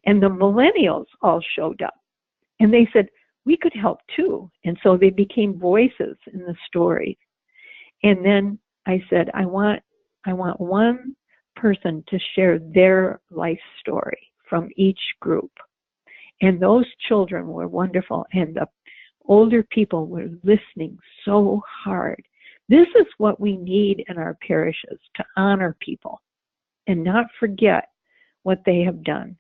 And the millennials all showed up. And they said, we could help too. And so they became voices in the stories. And then I said, I want one person to share their life story from each group. And those children were wonderful, and the older people were listening so hard. This is what we need in our parishes, to honor people and not forget what they have done,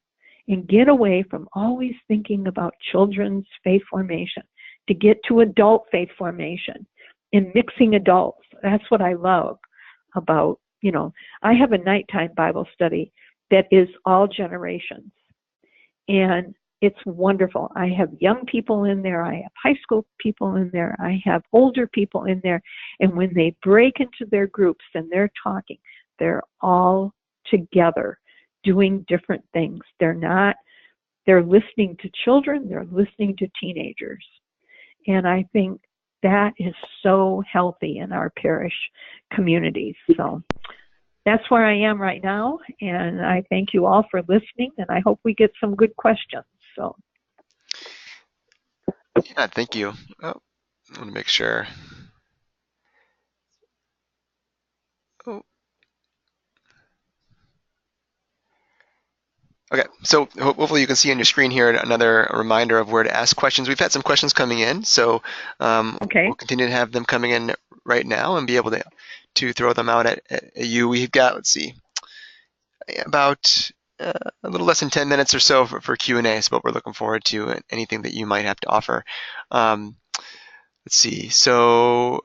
and get away from always thinking about children's faith formation, to get to adult faith formation and mixing adults. That's what I love about, you know, I have a nighttime Bible study that is all generations. And it's wonderful. I have young people in there. I have high school people in there. I have older people in there. And when they break into their groups and they're talking, they're all together doing different things. They're listening to children. They're listening to teenagers. And I think that is so healthy in our parish communities. So that's where I am right now. And I thank you all for listening. And I hope we get some good questions. So, Yeah, thank you. Oh, I want to make sure. Oh. Okay, so hopefully you can see on your screen here another reminder of where to ask questions. We've had some questions coming in, so okay. We'll continue to have them coming in right now and be able to throw them out at you. We've got, let's see, about a little less than 10 minutes or so for Q&A, so what we're looking forward to, and anything that you might have to offer. Let's see. So,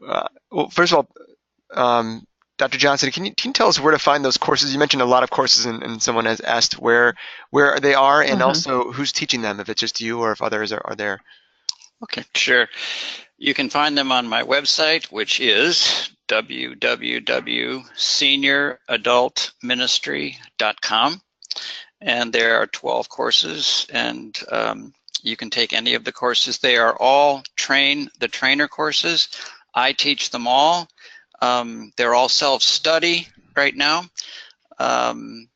well, first of all, Dr. Johnson, can you tell us where to find those courses? You mentioned a lot of courses, and someone has asked where they are, and also who's teaching them, if it's just you or if others are there. Okay, sure. You can find them on my website, which is www.senioradultministry.com. And there are 12 courses, and you can take any of the courses. They are all the trainer courses. I teach them all. They're all self-study right now.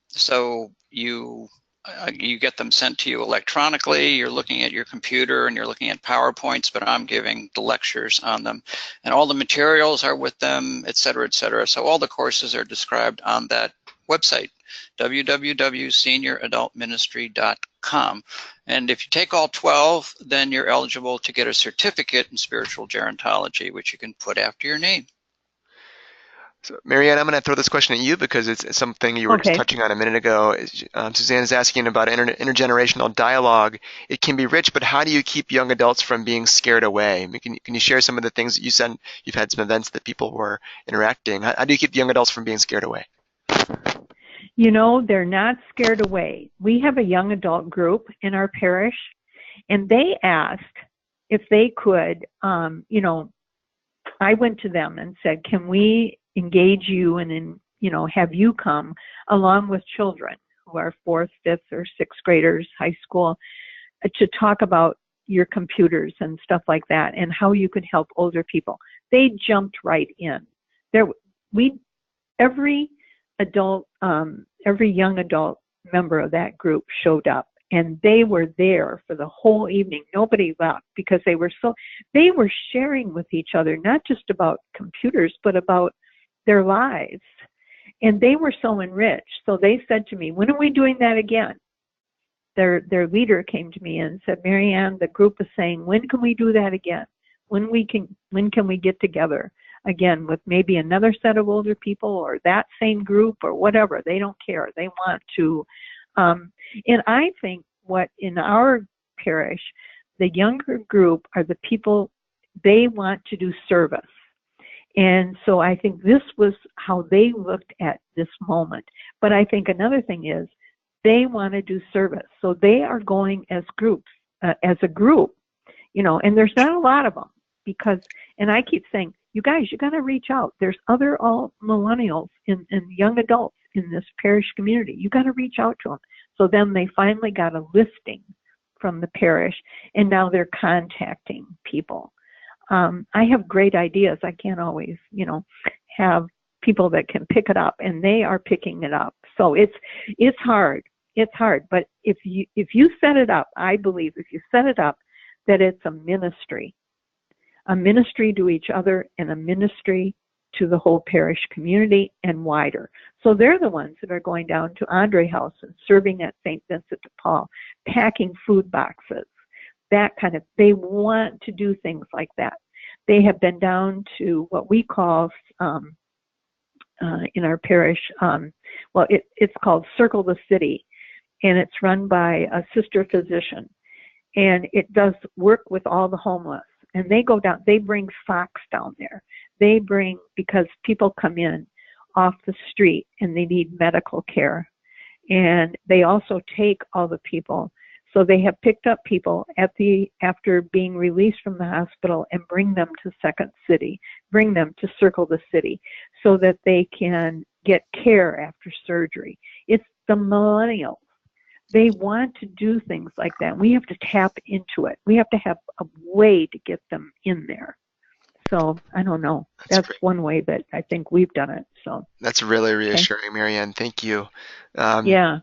So you get them sent to you electronically. You're looking at your computer and you're looking at PowerPoints, but I'm giving the lectures on them. And all the materials are with them, et cetera, et cetera. So all the courses are described on that website, www.senioradultministry.com. And if you take all 12, then you're eligible to get a certificate in spiritual gerontology, which you can put after your name. So, Mary Ann, I'm going to throw this question at you because it's something you were just touching on a minute ago. Suzanne is asking about intergenerational dialogue. It can be rich, but how do you keep young adults from being scared away? I mean, can you share some of the things that you said? You've had some events that people were interacting. How do you keep young adults from being scared away? You know, they're not scared away. We have a young adult group in our parish, and they asked if they could, you know, I went to them and said, can we engage you and then, you know, have you come along with children who are 4th, 5th, or 6th graders, high school, to talk about your computers and stuff like that and how you could help older people. They jumped right in. Every young adult member of that group showed up, and they were there for the whole evening. Nobody left because they were sharing with each other, not just about computers, but about their lives. And they were so enriched. So they said to me, when are we doing that again? Their leader came to me and said, Mary Ann, the group is saying, when can we do that again? When can we get together again with maybe another set of older people or that same group or whatever? They don't care. They want to. And I think what in our parish, the younger group are the people, they want to do service. And so I think this was how they looked at this moment. But I think another thing is they want to do service. So they are going as groups, as a group, you know, and there's not a lot of them because, and I keep saying, you guys, you got to reach out. There's other all millennials and young adults in this parish community. You got to reach out to them. So then they finally got a listing from the parish, and now they're contacting people. I have great ideas. I can't always, you know, have people that can pick it up, and they are picking it up. So it's hard. It's hard. But if you set it up, I believe if you set it up, that it's a ministry to each other and a ministry to the whole parish community and wider. So they're the ones that are going down to Andre House and serving at St. Vincent de Paul, packing food boxes, that kind of, they want to do things like that. They have been down to what we call in our parish, well, it's called Circle the City, and it's run by a sister physician, and it does work with all the homeless. And they go down, they bring socks down there. They bring, because people come in off the street and they need medical care. And they also take all the people. So they have picked up people after being released from the hospital and bring them to Second City, bring them to Circle the City so that they can get care after surgery. It's the millennials. They want to do things like that. We have to tap into it. We have to have a way to get them in there. So I don't know. That's one way that I think we've done it. So that's really reassuring, okay. Mary Ann. Thank you. Yeah.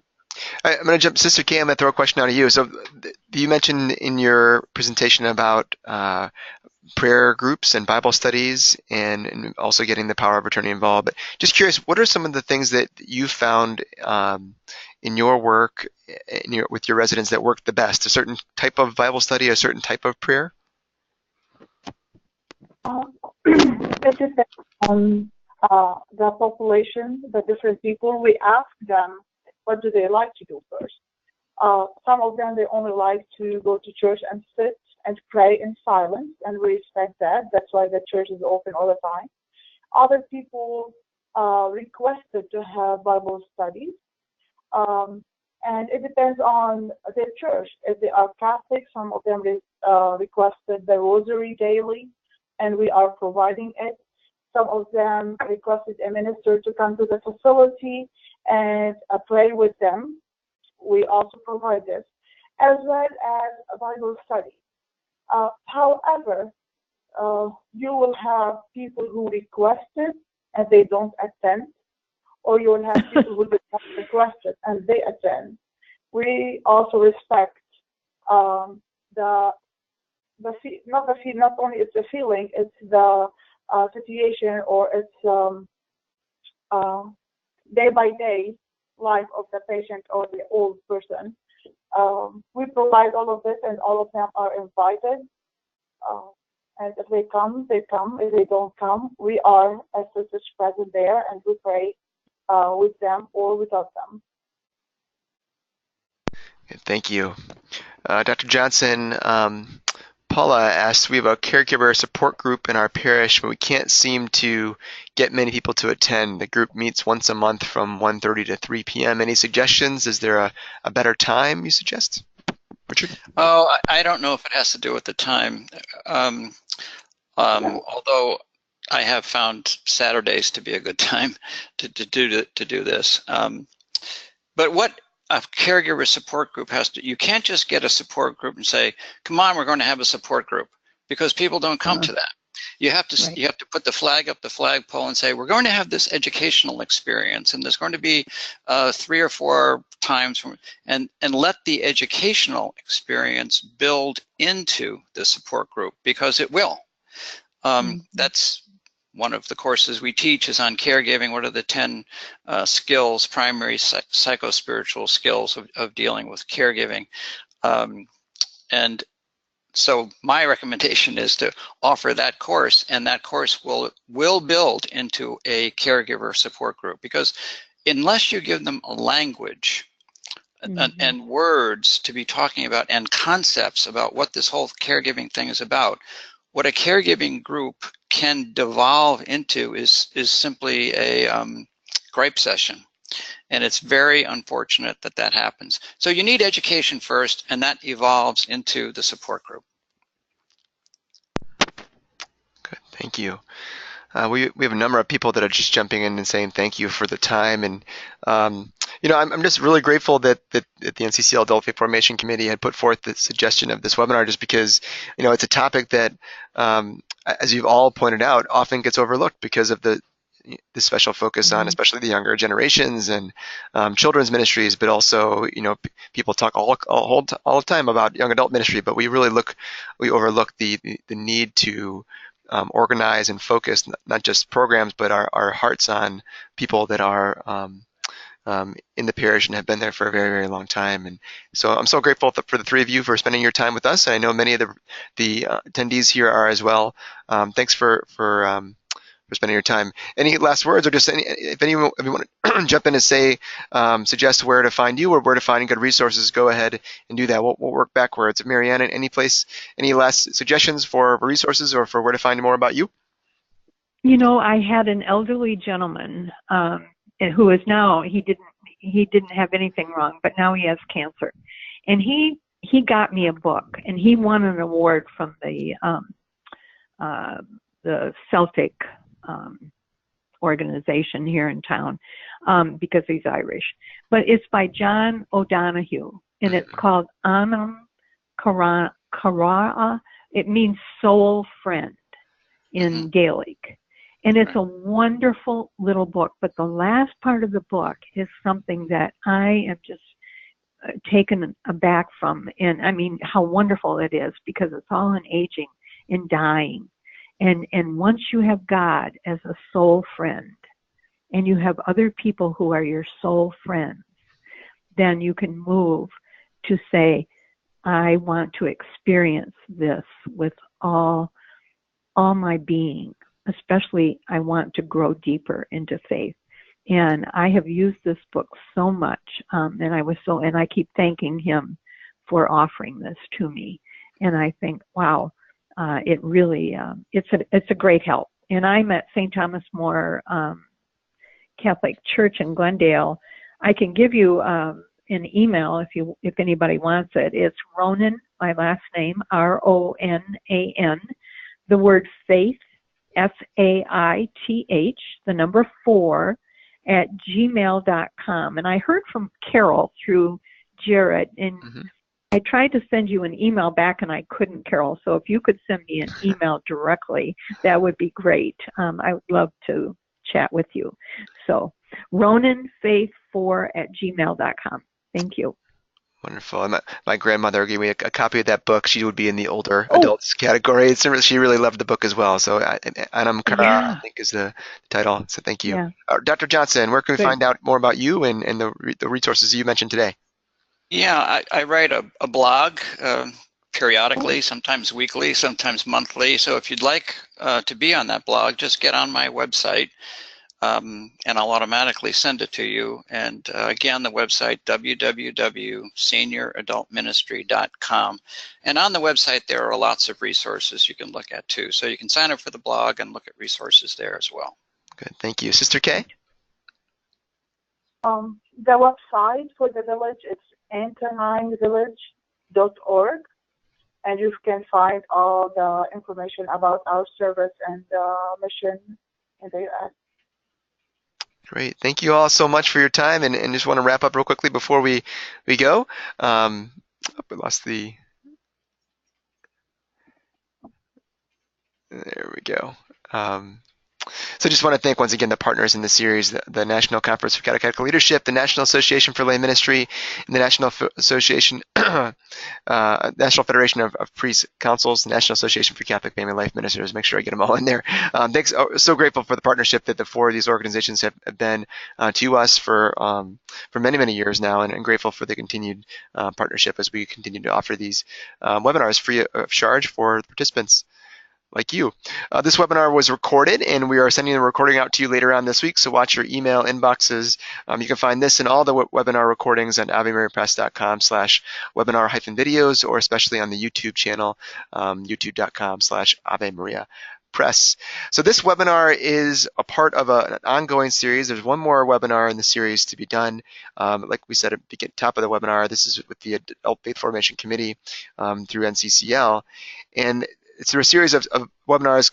I'm going to jump, Sister Kay, I'm going to throw a question out to you. So you mentioned in your presentation about prayer groups and Bible studies and also getting the power of attorney involved. But just curious, what are some of the things that you found in your work with your residents that worked the best? A certain type of Bible study, a certain type of prayer? It depends on the population, the different people. We ask them, what do they like to do first? Some of them, they only like to go to church and sit and pray in silence, and we respect that. That's why the church is open all the time. Other people requested to have Bible studies, and it depends on their church. If they are Catholic, some of them requested the rosary daily, and we are providing it. Some of them requested a minister to come to the facility and pray with them. We also provide this, as well as a Bible study. However, you will have people who requested and they don't attend, or you will have people who will have requested and they attend. We also respect not only it's a feeling, it's the situation, or it's day by day life of the patient or the old person. We provide all of this, and all of them are invited. And if they come, they come. If they don't come, we are as sisters present there, and we pray with them or without them. Thank you. Dr. Johnson, Paula asked, we have a caregiver support group in our parish, but we can't seem to get many people to attend. The group meets once a month from 1:30 to 3 p.m. Any suggestions? Is there a better time you suggest? Richard? Oh, I don't know if it has to do with the time. Although I have found Saturdays to be a good time to do this. But what a caregiver support group has to, you can't just get a support group and say, come on, we're going to have a support group, because people don't come to that. You have to you have to put the flag up the flagpole and say, we're going to have this educational experience, and there's going to be 3 or 4 times and let the educational experience build into the support group, because it will. That's one of the courses we teach is on caregiving. What are the 10 skills, primary psycho-spiritual skills of dealing with caregiving? And so my recommendation is to offer that course, and that course will build into a caregiver support group, because unless you give them a language and words to be talking about, and concepts about what this whole caregiving thing is about, what a caregiving group can devolve into is simply a gripe session. And it's very unfortunate that that happens. So you need education first, and that evolves into the support group. Good, thank you. We have a number of people that are just jumping in and saying thank you for the time, and you know, I'm just really grateful that the NCCL Adult Faith Formation Committee had put forth the suggestion of this webinar, just because, you know, it's a topic that, as you've all pointed out, often gets overlooked because of the special focus on especially the younger generations and children's ministries, but also, you know, people talk all the time about young adult ministry, but we overlook the need to organize and focus not just programs, but our hearts on people that are in the parish and have been there for a very, very long time. And so I'm so grateful for the three of you for spending your time with us. And I know many of the attendees here are as well. Thanks for spending your time. Any last words, or just if you want to jump in and say, suggest where to find you or where to find good resources, go ahead and do that. We'll work backwards. Mary Ann, any last suggestions for resources or for where to find more about you? You know, I had an elderly gentleman who is now, he didn't have anything wrong, but now he has cancer. And he got me a book, and he won an award from the Celtic organization here in town because he's Irish. But it's by John O'Donoghue, and it's called Anam Cara. It means soul friend in Gaelic. And it's a wonderful little book, but the last part of the book is something that I am just taken aback from. And I mean, how wonderful it is, because it's all in aging and dying. And once you have God as a soul friend, and you have other people who are your soul friends, then you can move to say, I want to experience this with all my being. Especially, I want to grow deeper into faith. And I have used this book so much, and I keep thanking him for offering this to me. And I think, wow, it really, it's a great help. And I'm at St. Thomas More Catholic Church in Glendale. I can give you an email if anybody wants it. It's Ronan, my last name, RONAN, the word faith, FAITH, the number 4, at gmail.com. And I heard from Carol through Jared, and I tried to send you an email back and I couldn't, Carol. So if you could send me an email directly, that would be great. I would love to chat with you. So ronanfaith4@gmail.com. Thank you. Wonderful. And my grandmother gave me a copy of that book. She would be in the older adults category. She really loved the book as well. So Anam Kara, I think, is the title. So thank you. Yeah. Dr. Johnson, where can we Good. find out more about you and the resources you mentioned today? Yeah, I write a blog periodically, sometimes weekly, sometimes monthly. So if you'd like to be on that blog, just get on my website. And I'll automatically send it to you. And again, the website, www.senioradultministry.com. And on the website, there are lots of resources you can look at too. So you can sign up for the blog and look at resources there as well. Good, thank you. Sister Kay? The website for the village is antoninevillage.org, and you can find all the information about our service and mission in the U.S. Great. Thank you all so much for your time. And just want to wrap up real quickly before we go. We lost the... There we go. So just want to thank once again the partners in the series, the National Conference for Catechetical Leadership, the National Association for Lay Ministry, and the National Association, National Federation of Priest Councils, the National Association for Catholic Family Life Ministers. Make sure I get them all in there. Thanks. So grateful for the partnership that the four of these organizations have been to us for many, many years now, and grateful for the continued partnership as we continue to offer these webinars free of charge for participants like you. This webinar was recorded, and we are sending the recording out to you later on this week, so watch your email inboxes. You can find this and all the webinar recordings on avemarypress.com/webinar-videos, or especially on the YouTube channel, youtube.com/avemariapress. So this webinar is a part of an ongoing series. There's one more webinar in the series to be done. Like we said at the top of the webinar, this is with the Adult Faith Formation Committee through NCCL. And it's a series of webinars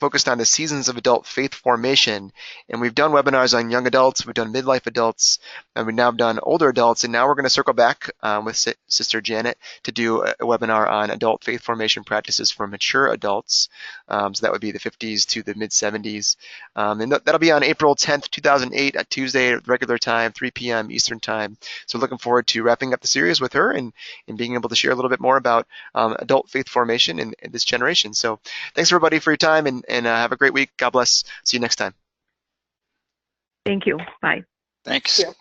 focused on the seasons of adult faith formation. And we've done webinars on young adults, we've done midlife adults, and we've now done older adults. And now we're going to circle back with Sister Janet to do a webinar on adult faith formation practices for mature adults. So that would be the 50s to the mid-70s. And that'll be on April 10th, 2008 at Tuesday at regular time, 3 p.m. Eastern time. So looking forward to wrapping up the series with her and being able to share a little bit more about adult faith formation in this generation. So thanks everybody for your time, and have a great week. God bless. See you next time. Thank you. Bye. Thanks. Thank you.